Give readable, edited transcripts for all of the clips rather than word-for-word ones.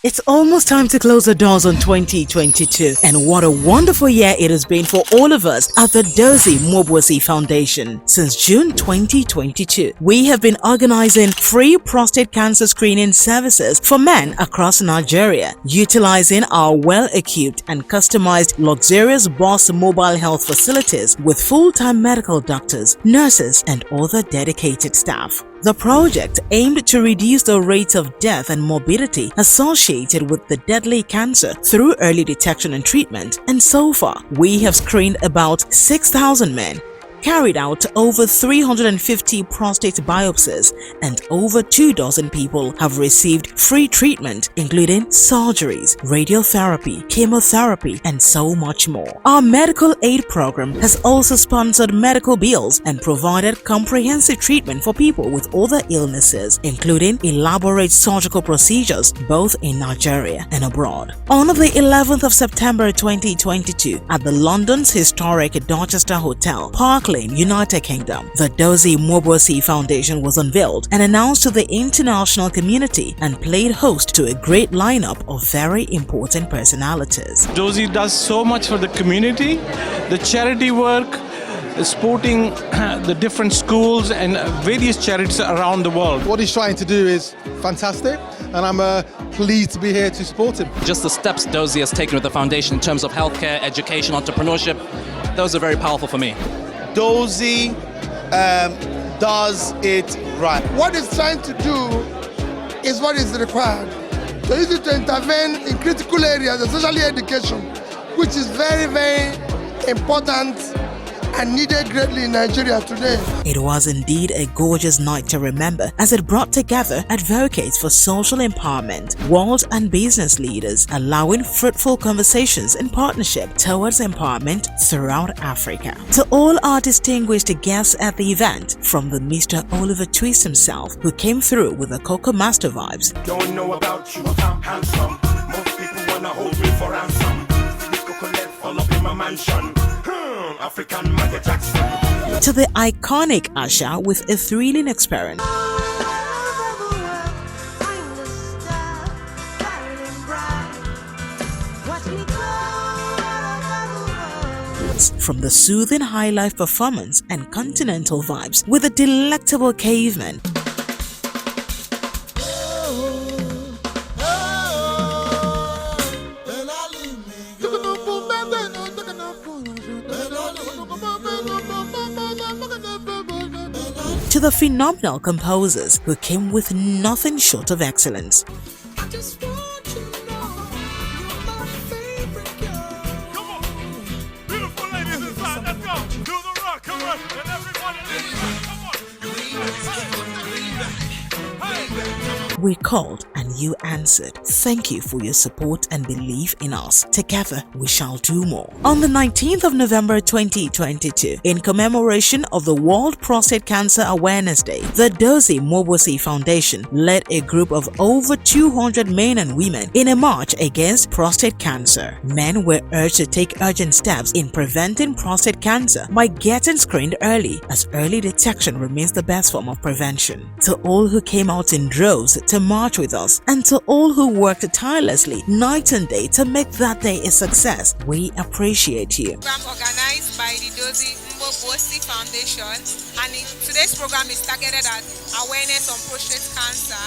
It's almost time to close the doors on 2022, and what a wonderful year it has been for all of us at the Dozy Mmobuosi Foundation. Since June 2022, we have been organizing free prostate cancer screening services for men across Nigeria, utilizing our well-equipped and customized luxurious bus mobile health facilities with full-time medical doctors, nurses, and other dedicated staff. The project aimed to reduce the rate of death and morbidity associated with the deadly cancer through early detection and treatment, and so far, we have screened about 6,000 men, carried out over 350 prostate biopsies, and over 24 people have received free treatment including surgeries, radiotherapy, chemotherapy, and so much more. Our medical aid program has also sponsored medical bills and provided comprehensive treatment for people with other illnesses, including elaborate surgical procedures both in Nigeria and abroad. On the 11th of September 2022, at the London's historic Dorchester Hotel, Park Lane, United Kingdom, the Dozy Mmobuosi Foundation was unveiled and announced to the international community and played host to a great lineup of very important personalities. Dozy does so much for the community, the charity work, supporting the different schools and various charities around the world. What he's trying to do is fantastic, and I'm pleased to be here to support him. Just the steps Dozy has taken with the foundation in terms of healthcare, education, entrepreneurship, those are very powerful for me. Dozy does it right. What it's trying to do is what is required. So use it to intervene in critical areas, especially education, which is very, very important and needed greatly in Nigeria today. It was indeed a gorgeous night to remember, as it brought together advocates for social empowerment, world and business leaders, allowing fruitful conversations and partnership towards empowerment throughout Africa. To all our distinguished guests at the event, from the Mr. Oliver Twist himself, who came through with the Coco Master vibes. Don't know about you, I'm handsome. Most people wanna hold me for ransom. This coconut all up in my mansion. African Michael Jackson. To the iconic Usher with a thrilling experience. From the soothing high life performance and continental vibes with a delectable caveman. To the phenomenal composers who came with nothing short of excellence. We called and you answered. Thank you for your support and belief in us. Together, we shall do more. On the 19th of November 2022, in commemoration of the World Prostate Cancer Awareness Day, the Dozy Mmobuosi Foundation led a group of over 200 men and women in a march against prostate cancer. Men were urged to take urgent steps in preventing prostate cancer by getting screened early, as early detection remains the best form of prevention. To all who came out in droves to march with us, and to all who worked tirelessly night and day to make that day a success, we appreciate you. Program organized by the Dozy Mmobuosi Foundation, and today's program is targeted at awareness on prostate cancer.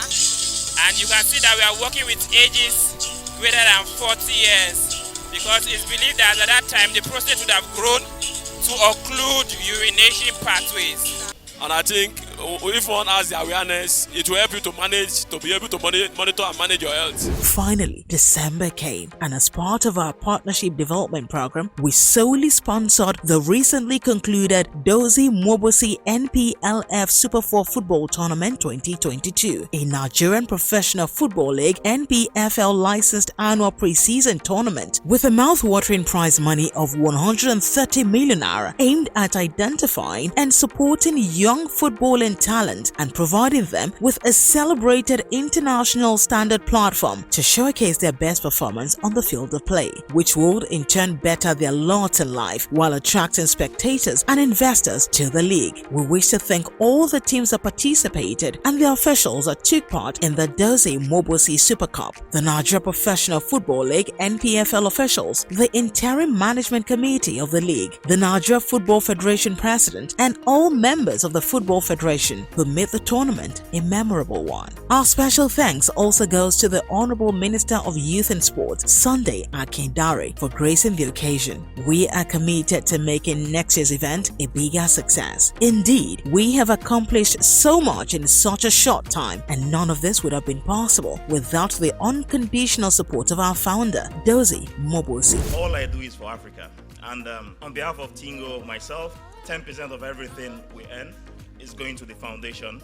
And you can see that we are working with ages greater than 40 years, because it's believed that at that time the prostate would have grown to occlude urination pathways. And I think if one has the awareness, it will help you to manage, to be able to monitor and manage your health. Finally, December came, and as part of our partnership development program, we solely sponsored the recently concluded Dozy Mmobuosi NPLF Super 4 Football Tournament 2022, a Nigerian Professional Football League NPFL licensed annual preseason tournament with a mouth-watering prize money of 130 million naira, aimed at identifying and supporting young football schooling talent and providing them with a celebrated international standard platform to showcase their best performance on the field of play, which would in turn better their lot in life while attracting spectators and investors to the league. We wish to thank all the teams that participated and the officials that took part in the Dozy Mmobuosi Super Cup, the Nigeria Professional Football League NPFL officials, the interim management committee of the league, the Nigeria Football Federation president, and all members of the Football Federation who made the tournament a memorable one. Our special thanks also goes to the Honorable Minister of Youth and Sports, Sunday Akindare, for gracing the occasion. We are committed to making next year's event a bigger success. Indeed, we have accomplished so much in such a short time, and none of this would have been possible without the unconditional support of our founder, Dozy Mmobuosi. All I do is for Africa, and on behalf of Tingo, myself, 10% of everything we earn is going to the foundation.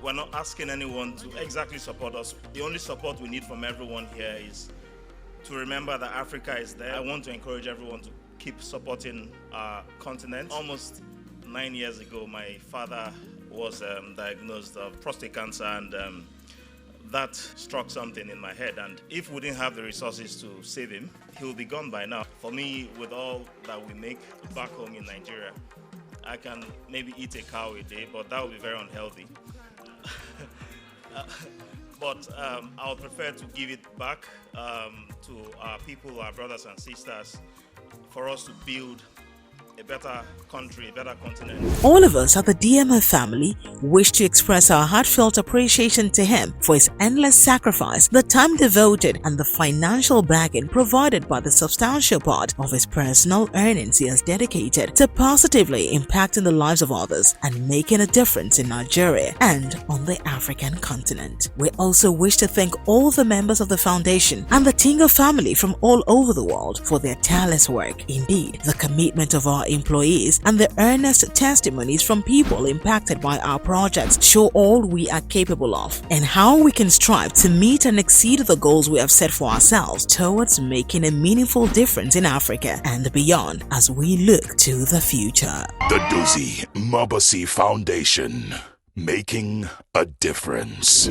We're not asking anyone to exactly support us. The only support we need from everyone here is to remember that Africa is there. I want to encourage everyone to keep supporting our continent. Almost 9 years ago, my father was diagnosed of prostate cancer, and that struck something in my head. And if we didn't have the resources to save him, he will be gone by now. For me, with all that we make back home in Nigeria, I can maybe eat a cow a day, but that would be very unhealthy. But I would prefer to give it back to our people, our brothers and sisters, for us to build a better country, a better continent. All of us at the DMO family wish to express our heartfelt appreciation to him for his endless sacrifice, the time devoted, and the financial backing provided by the substantial part of his personal earnings he has dedicated to positively impacting the lives of others and making a difference in Nigeria and on the African continent. We also wish to thank all the members of the foundation and the Tingo family from all over the world for their tireless work. Indeed, the commitment of our employees and the earnest testimonies from people impacted by our projects show all we are capable of and how we can strive to meet and exceed the goals we have set for ourselves towards making a meaningful difference in Africa and beyond as we look to the future. The Dozy Mmobuosi Foundation, making a difference.